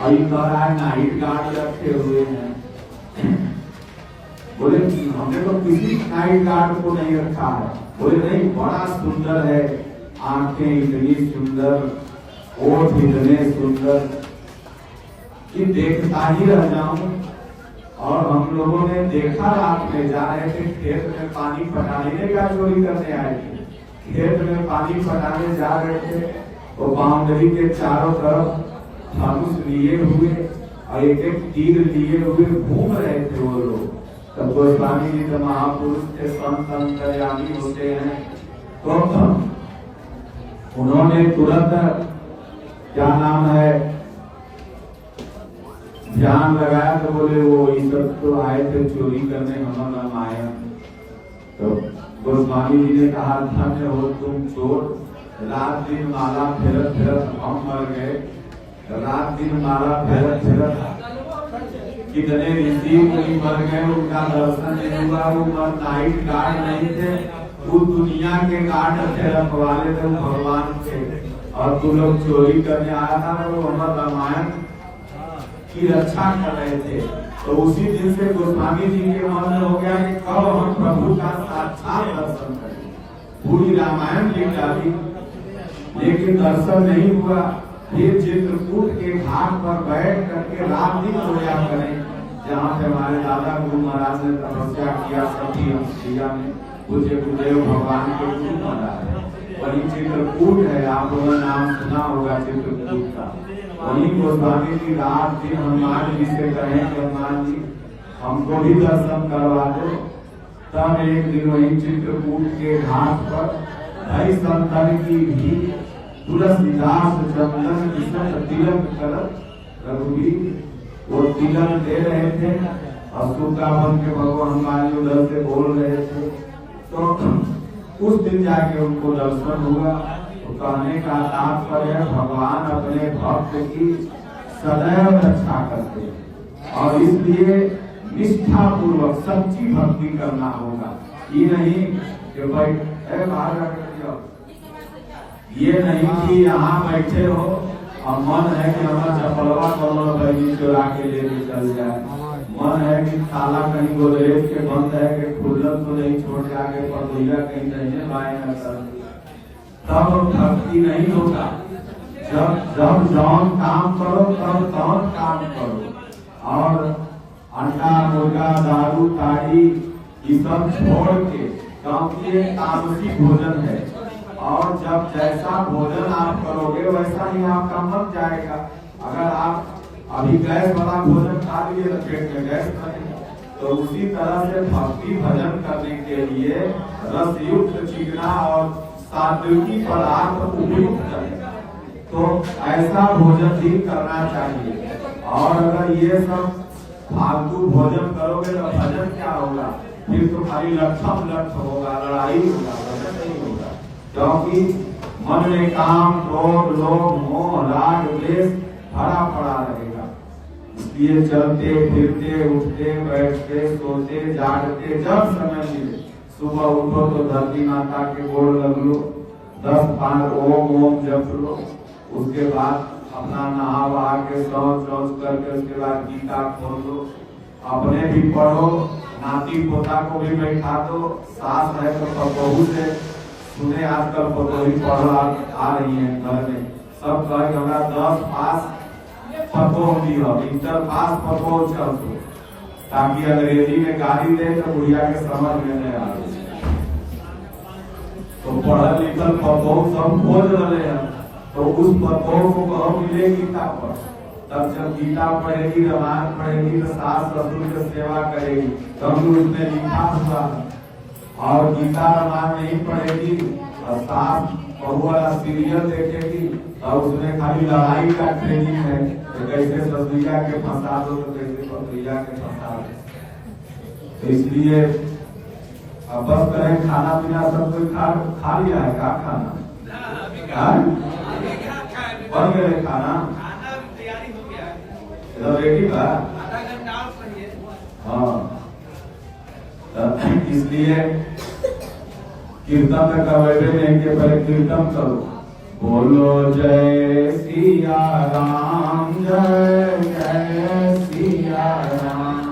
और ये कह रहा है नाइट गार्ड रखे हुए हैं। बोले हमने तो किसी नाइट गार्ड को नहीं रखा है। बोले नहीं, बड़ा सुंदर है, आंखें इतनी सुंदर, ओठ इतने सुंदर कि देखता ही रह जाऊं। और हम लोगों ने देखा, रात में जा रहे थे खेत में पानी पटाने का, चोरी करने आए थे, खेत में पानी पटाने जा रहे थे, वो बाउंड्री के चारों तरफ धनुष लिए हुए और एक तीर लिए हुए घूम रहे थे वो लोग। तब गोस्वामी जी तो महापुरुष के संत अंतर्यामी होते हैं, तो उन्होंने तुरंत क्या नाम है ध्यान लगाया तो बोले वो ये सब तो आए थे चोरी करने हम रामायण। तो गोस्वामी जी ने कहा धन्य हो तुम चोर, रात दिन माला फेरत फेरत हम मर गए, रात दिन माला फेरत फेरत कितने ऋषि मुनि मर गए, उनका दर्शन नहीं हुआ, वो नाइट गार्ड नहीं थे, वो दुनिया के गार्ड थे, रखवाले थे भगवान के, और तू लोग चोरी करने आया था वो हमारा रामायण की रक्षा कर रहे थे। तो उसी दिन से गोस्वामी जी के मन में हो गया कि कब हम प्रभु का साक्षात दर्शन करें। पूरी रामायण लिख डाली लेकिन दर्शन नहीं हुआ। फिर चित्रकूट के घाट पर बैठ करके रात दिन रोया करें, जहाँ पे हमारे दादा गुरु महाराज ने तपस्या किया, सती हंसिया में पूज्य गुरुदेव भगवान के गुरु महाराज, वही चित्रकूट है। आप लोगों ने नाम सुना होगा चित्रकूट का। वही गोस्वामी जी रात दिन हनुमान जी से कहें कि हनुमान जी हमको भी दर्शन करवा दो। तब एक दिन वही चित्रकूट के घाट पर भाई संतन की भी तुलसीदास चंदन किशन तिलक कर रघुवीर वो तिलक दे रहे थे और सुकावन के भगवान हनुमान जी उधर से बोल रहे थे। तो उस दिन जाके उनको दर्शन हुआ। तो कहने का तात्पर्य भगवान अपने भक्त की सदैव रक्षा करते हैं और इसलिए निष्ठा पूर्वक सच्ची भक्ति करना होगा। ये नहीं कि भाई बाहर ये नहीं कि यहाँ बैठे हो और मन है कि हमारा चपलवा कलर बैगी चुरा के लेके चल जाए, मन है कि ताला कहीं गोदरेज के बंद है कि खुल्लत तो नहीं छोड़ जाके पतोहिया कहीं नहीं बाएं न कर, तब भक्ति नहीं होगा। जब जौन काम करो तब तौन काम करो और अंडा मुर्गा दारू ताड़ी ये सब छोड़ के, क्योंकि ये तामसी भोजन है और जब जैसा भोजन आप करोगे वैसा ही आपका मन जाएगा। अगर आप अभी गैस वाला भोजन खा लिए तो पेट में गैस बनेगा। तो उसी तरह से भक्ति भजन करने के लिए रसयुक्त चिकना और सात्विकी पदार्थ उपयुक्त है, तो ऐसा भोजन ही करना चाहिए। और अगर ये सब फालतू भोजन करोगे तो भजन क्या होगा, फिर तो खाली लक्षम लक्ष्य होगा, लड़ाई होगा, भजन नहीं होगा। क्योंकि मन में काम क्रोध लोभ मोह राग द्वेष भरा पड़ा रहेगा। इसलिए चलते फिरते उठते बैठते सोते जागते जब समय मिले सुबह उठो तो धरती माता के गोड़ लग लो, 10 बार ओम ओम जप लो, उसके बाद अपना नहा वहा के शौच करके उसके बाद गीता खोल लो, अपने भी पढ़ो, नाती पोता को भी बैठा दो, सास है तो बहू से सुने। आजकल पतोही पढ़ आ रही है घर में, सब कहे कि हमारा 10 पास पतो भी हो, इंटर पास पतो चल दो, ताकि अंग्रेजी में गाली दे तो बुढ़िया के समझ में नहीं आ रही। तो पढ़ल लिखल पतो सब खोज रहे हैं, तो उस पतो को कहो मिले गीता पर। तब जब गीता पढ़ेगी रामायण पढ़ेगी तो सास ससुर की सेवा करेगी, क्योंकि उसमें लिखा हुआ है। और गीता रामायण नहीं पढ़ेगी और सास बहू वाला सीरियल देखेगी और उसमें खाली लड़ाई का ट्रेनिंग है तो कैसे ससुरिया के फंसा दो तो कैसे पसुरिया के फंसा दो। तो इसलिए अब बस करें, खाना पीना सब कोई खा लिया है का खाना बन गए, खाना रेडी बा। हाँ, इसलिए कीर्तन में करेंगे नहीं कि पहले कीर्तन करो, बोलो जय सिया राम जय जय सिया राम।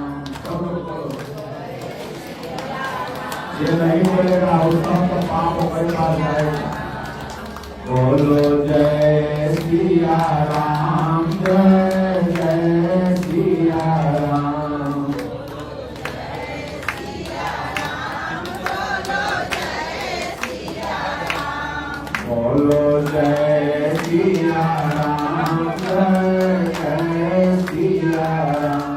ये नहीं बोलेगा उसका तो पाप पैसा जाएगा। बोलो जय सिया राम जय जय सिया राम। बोलो जय सिया राम जय जय सिया राम।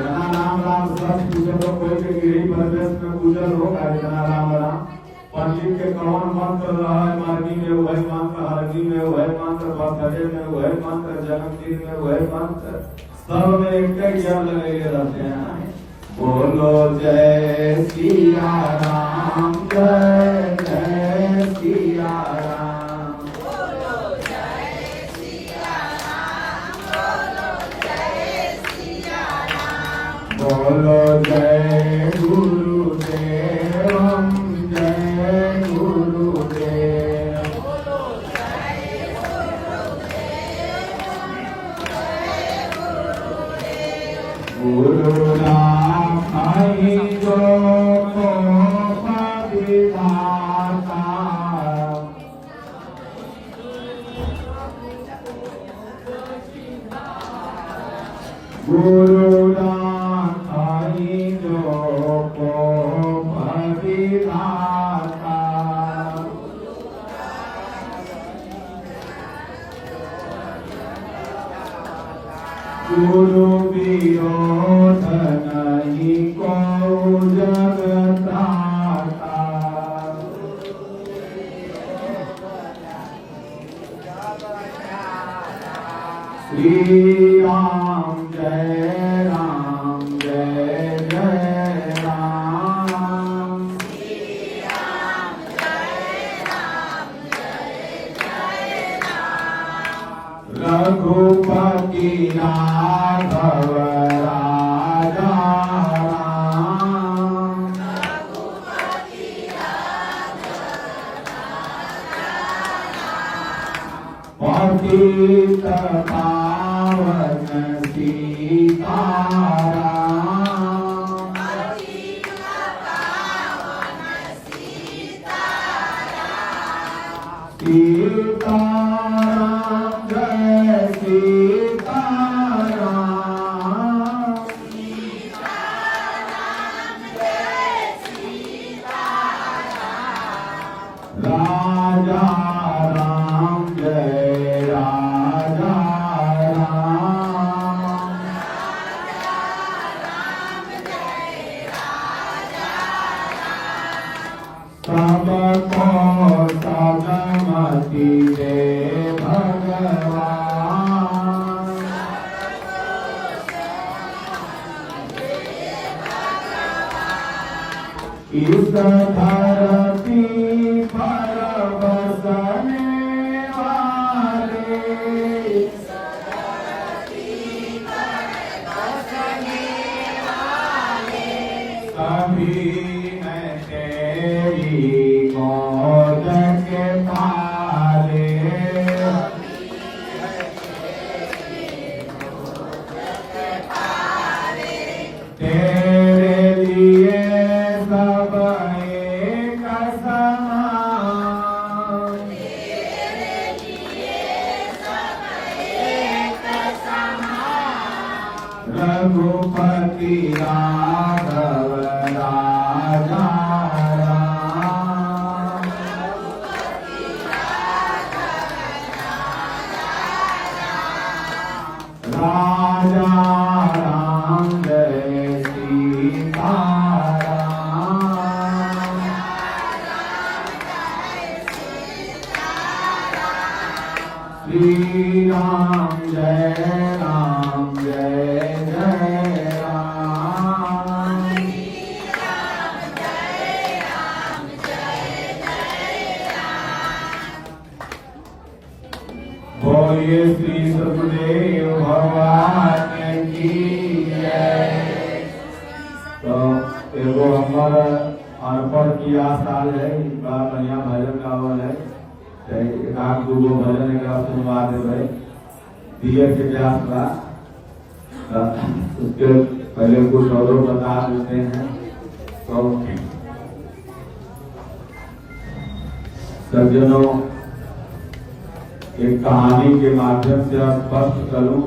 नाम राम सब पूछो तो कोई के गिरी प्रदेश में गुजर होगा इतना राम राम। पंडित के कौन मंत्र रहा है, मार्गी में वही मंत्र, हरगी में वही मंत्र, बर्थडे में वही मंत्र, जन्मदिन में वही मंत्र, सब में एक जब लगे रहते हैं। बोलो जय सिया राम, जय जय सिया राम, बोलो जय सिया राम, बोलो जय सिया राम, बोलो जय गुरुदेव, जय गुरुदेव, बोलो जय गुरुदेव, जय गुरुदेव, गुरु नाम आई जो को विधाता, गुरु नाम आई जो को विधाता, गुरु विरोध नहीं को जगताता, श्री राम जय राम, जय जय राम, रघुपति राघव राजा राम, पतित पावन सीताराम, सीताराम जय सीताराम, राजा राम जय राजा राम, सबको सदमति दे भगवान, इस धरती पर बसने वाले, सभी में तेरी गोद के पाले, तेरे लिए सब एक समान, रघुपति राघव राजा राम, राजा राम जय सीताराम, श्री राम जय राम, जय जय राम, बोलिए श्री सतदेव भगवान की जय। तो एगो हमर अर्पण किया साल है, बड़ा बढ़िया भजन गावल है, एक आध दूगो भजन एक सुनवा देवे, दिए के व्यास बा, उसके पहले कुछ और बता देते हैं। तो सज्जनों, एक कहानी के माध्यम से स्पष्ट करूं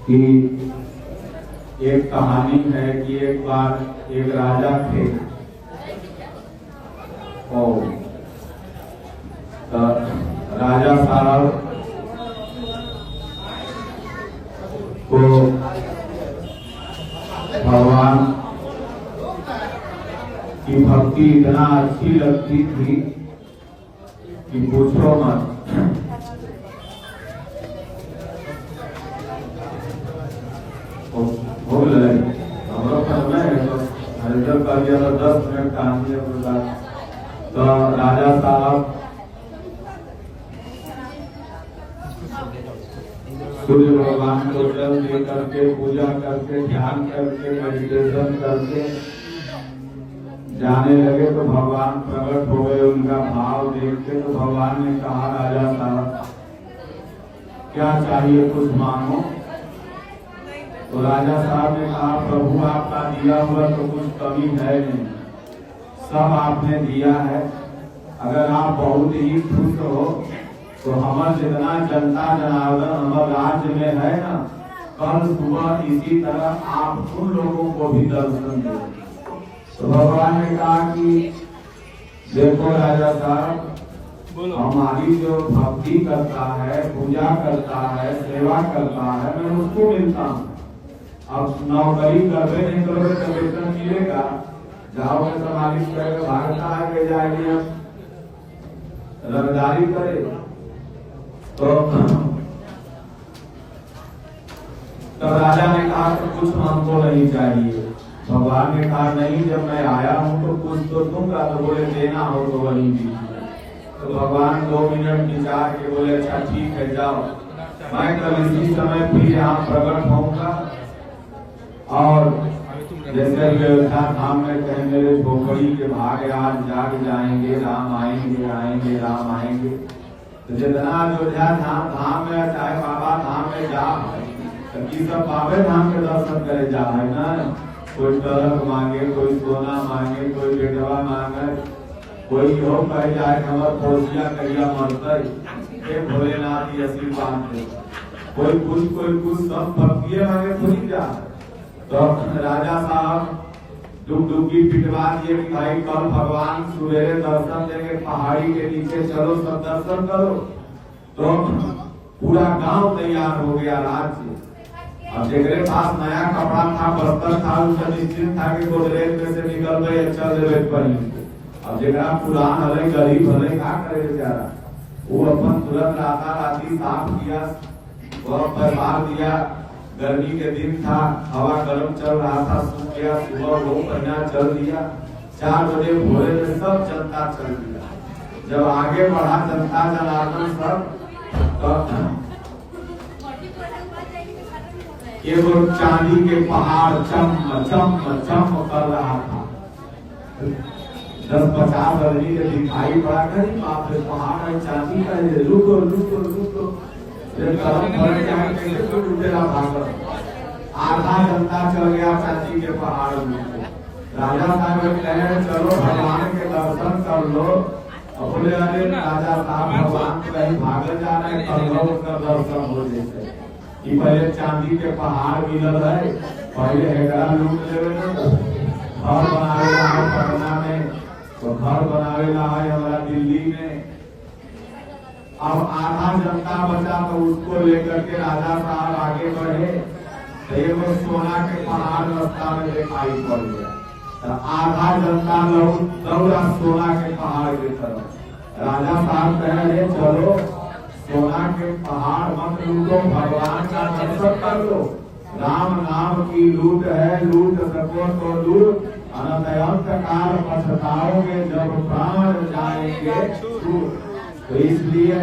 कि एक कहानी है कि एक बार एक राजा थे, और राजा साहब को भगवान की भक्ति इतना अच्छी लगती थी कि पूछो मत। हो गए हम लोग समय है तो हरिजन कर दिया 10 मिनट काम किया। तो राजा साहब सूर्य भगवान को जल दे करके पूजा करके ध्यान करके मेडिटेशन करके जाने लगे तो भगवान प्रकट हो गए। उनका भाव देख के तो भगवान ने कहा राजा साहब क्या चाहिए कुछ मांगो। तो राजा साहब ने कहा प्रभु आपका दिया हुआ तो कुछ कमी है नहीं, सब आपने दिया है। अगर आप बहुत ही खुश हो तो हमारे जितना जनता जनार्दन हमारे राज्य में है ना, कल सुबह इसी तरह आप उन लोगों को भी दर्शन दो। तो भगवान ने कहा कि देखो राजा साहब, हमारी जो भक्ति करता है, पूजा करता है, सेवा करता है, मैं उसको मिलता हूँ। अब नौकरी करवे नहीं करोगे तो वेतन मिलेगा, जाओगे तो मालिक करेगा भागता है के जाएगी अब रंगदारी करे। तो राजा ने कहा कि कुछ हमको नहीं चाहिए। भगवान ने कहा नहीं, जब मैं आया हूँ तो कुछ तो दूंगा। तो बोले देना हो तो वही दीजिए। तो भगवान 2 मिनट विचार के बोले अच्छा ठीक है जाओ, मैं कल इसी समय फिर यहाँ प्रकट होऊंगा। और जैसे अयोध्या धाम में कहीं मेरे झोपड़ी के भाग आज जाग जाएंगे, राम आएंगे आएंगे राम आएंगे। तो जितना अयोध्या धाम में चाहे बाबा धाम में जा कि सब बाबे धाम के दर्शन करे जा है ना। कोई टरक मांगे, कोई सोना मांगे, कोई बेटवा मांगे, कोई हो कह जाए हमार फौजिया करिया मरते भोलेनाथ की आशीर्वाद दे, कोई कुछ सब भक्तिये मांगे थोड़ी जा। तो राजा साहब डुगडुगी पिटवा दिए कि भाई कल भगवान सवेरे दर्शन देंगे, पहाड़ी के नीचे चलो सब दर्शन करो। तो पूरा गांव तैयार हो गया राज्य। अब जेकरे पास नया कपड़ा था, बस्तर था, उसका निश्चित था कि गोदरेज में से निकल गए चल देवे पहन। अब जेकरा पुरान हले गरीब हले क्या करे बेचारा, वो अपन तुरंत राती साफ किया, वह परिवार दिया। गर्मी के दिन था, हवा गर्म चल रहा था, सूख गया। सुबह वो पहना चल दिया, 4 बजे भोरे में सब जनता चल दिया। जब आगे बढ़ा जनता जनार्दन सब, तो ये वो चांदी के पहाड़ चम चम चम कर रहा था। 10-50 आदमी के दिखाई पड़ा कहीं बाप रे पहाड़ है चांदी का, रुको रुको रुको आधा जनता चल गया चांदी के पहाड़ में। राजा साहब कहे चलो भगवान के दर्शन कर लो। बोले अरे राजा साहब भगवान को कहीं भागे जा रहे, कर लो उसका दर्शन हो जैसे कि पहले चांदी के पहाड़ मिलल है, पहले हेकरा लूट लेवे घर बनावेला है पटना में, तो घर बनावेला है हमारा दिल्ली में। अब आधा जनता बचा तो उसको लेकर के राजा साहब आगे बढ़े तो ये वो सोना के पहाड़ रास्ता में दिखाई पड़ गया। तो आधा जनता दौड़ा सोना के पहाड़ की तरफ। राजा साहब कह रहे चलो सोना के पहाड़ मत लूटो, भगवान का दर्शन कर लो। राम नाम की लूट है, लूट सको तो लूट, अनंत काल पछताओगे जब प्राण जाएंगे छूट। तो इसलिए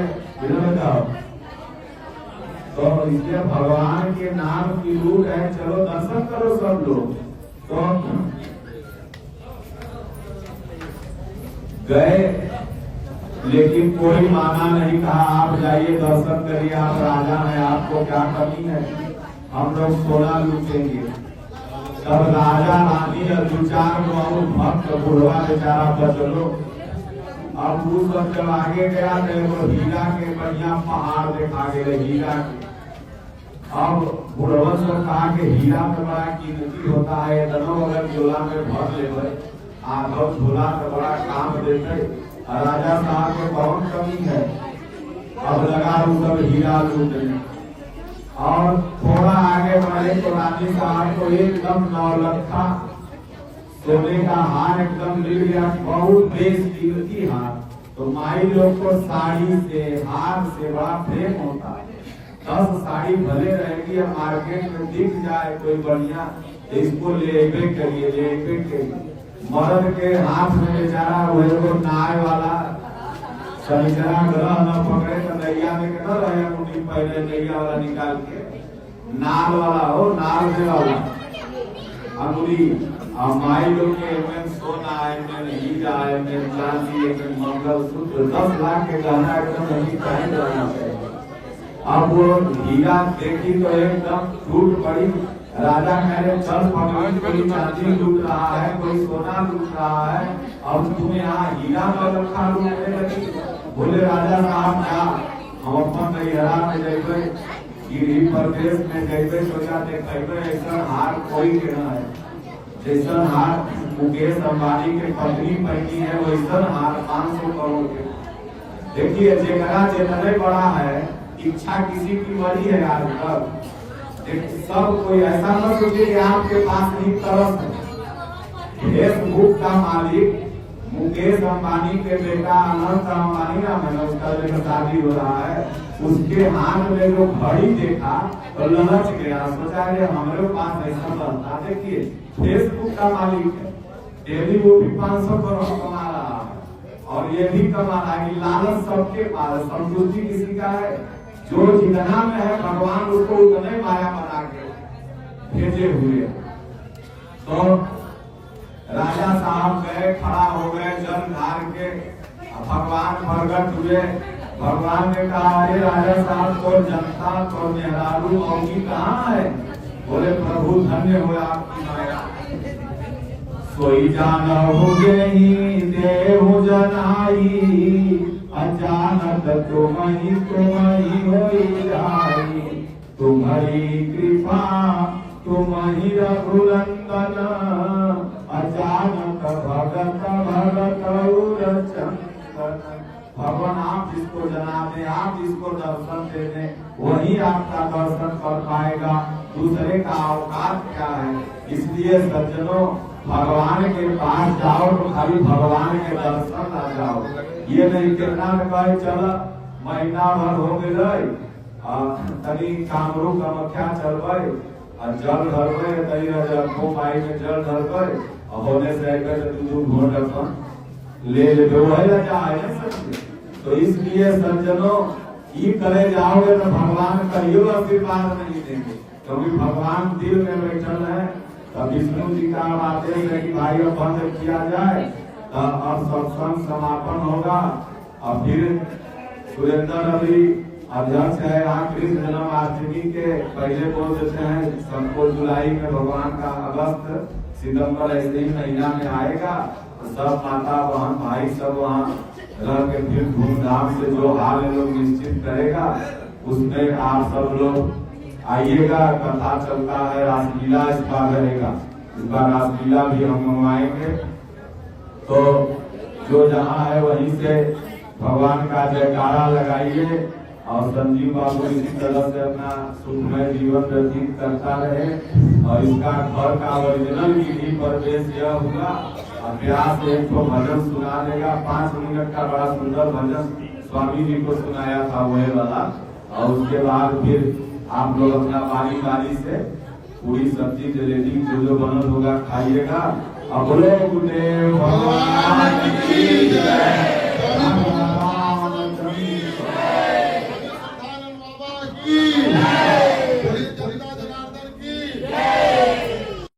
तो इसलिए भगवान के नाम की लूट है, चलो दर्शन करो सब लोग। तो गए, लेकिन कोई माना नहीं, कहा आप जाइए दर्शन करिए, आप राजा हैं, आपको क्या कमी है, हम लोग सोना लूटेंगे। तब राजा रानी और 2-4 भक्त बुढ़वा बेचारा बचलो। अब वो सब जब आगे गया तो वो हीरा के बढ़िया पहाड़ देखा गए हीरा के। अब बुढ़वा सब कहा कि हीरा तो बड़ा कीमती होता है, दोनों अगर झोला में भर ले आधा झोला तो बड़ा काम देते। राजा साहब को कौन कमी है, अब लगा वो सब हीरा लूटने। और थोड़ा आगे आए वाले तो रानी साहब को एकदम 9 लखा सोने का हार एकदम मिल गया, बहुत बेशकीमती हार। तो माई लोग को साड़ी से हार से बड़ा प्रेम होता है। 10 साड़ी भले रहेगी, मार्केट में दिख जाए कोई बढ़िया, इसको लेबे करिए। मर्द के हाथ में बेचारा वो नाय वाला शनिचरा ग्रह न पकड़े तो नैया में के न रहे, मुंडी पहले नैया वाला निकाल के नाल वाला हो, नाल से वाला अंगुली। और माई लोग के एमएन सोना, एमएन हीरा, एमएन चांदी, एमएन मंगलसूत्र, 10 लाख के गहना एकदम नहीं पहन रहना चाहिए। अब वो हीरा देखी तो एकदम टूट पड़ी। राजा कह रहे चल भगवान, कोई चांदी लूट रहा है, कोई सोना लूट रहा है, अब तुम्हें यहाँ हीरा में रखा लूटने लगी। बोले राजा साहब क्या हम अपन नैहरा में जेबे, गिरी प्रदेश में जेबे, सोचा देखेबे ऐसा हार कोई के न है। जैसा हार मुकेश अंबानी के पत्नी पहनी है, वैसा हार 500 करोड़ के। देखिए जेकरा जितने बड़ा है, इच्छा किसी की बड़ी है आज तक। सब कोई ऐसा न सोचे कि आपके पास नहीं तरस है। फेसबुक का मालिक मुकेश अंबानी के बेटा अनंत अंबानी नाम है, उसका जो शादी हो रहा है, उसके हाथ में जो घड़ी देखा तो ललच गया, सोचा हमारे पास ऐसा बनता। देखिए फेसबुक का मालिक है, डेली वो भी 500 करोड़ कमा रहा है, और ये भी कमा रहा है। लालच सबके पास, संतुष्टि किसी का है। जो जितना में है भगवान उसको उतने माया बना के भेजे हुए। तो राजा साहब गए, खड़ा हो गए जल ढार के, भगवान प्रकट हुए। भगवान ने कहा अरे राजा साहब तो जनता तो मेहरारू मौगी कहाँ है? बोले प्रभु धन्य हो आपकी माया। सोई जाना हो गई देव जनाई, अचानक तुम्हारी होई जाई। तुम्हारी कृपा तुम्हारी रघुनंदन, अचानक भगत भगत चंदन। भगवान आप जिसको जना दे, आप जिसको दर्शन दे दे, वही आपका दर्शन कर पाएगा। दूसरे का औकात क्या है? इसलिए सज्जनों भगवान के पास जाओ तो खाली भगवान के दर्शन आ जाओ। ये नहीं कितना में कहे चल महीना भर हो गए, तनी कामरू कामख्या चलबे, जल धरबे, तनी रजको माई में जल धरबे, होने से तू घोट अपन ले वही चाहे सकते। तो इसलिए सज्जनों ये करे जाओगे तो भगवान कहियो आशीर्वाद नहीं देंगे, क्योंकि भगवान दिल में बैठल है। तो विष्णु जी का आदेश है कि भाई अब बंद किया जाए, अब सत्संग समापन होगा। और फिर सुरेंद्र अभी अध्यक्ष है यहाँ कृष्ण जन्माष्टमी के पहले बोल देते हैं, सबको जुलाई में भगवान का, अगस्त सितंबर ऐसे ही महीना में आएगा। सब माता बहन भाई सब वहाँ रह के फिर धूमधाम से जो हाल है लोग निश्चित करेगा, उसमें आप सब लोग आइएगा। कथा चलता है, रासलीला इस बार रहेगा, इस बार रासलीला भी हम मंगवाएंगे। तो जो जहाँ है वहीं से भगवान का जयकारा लगाइए, और संजीव बाबू इसी तरह से अपना सुखमय जीवन व्यतीत करता रहे। और इसका घर का ओरिजिनल विधि प्रवेश यह हुआ, अभ्यास एक तो भजन सुना देगा, 5 मिनट का बड़ा सुंदर भजन स्वामी जी को सुनाया था वही वाला। और उसके बाद फिर आप लोग अपना बारी बारी से पूरी सब्जी जलेबी जो बनल होगा खाइएगा। अब बोलो गुरुदेव भगवान की जय।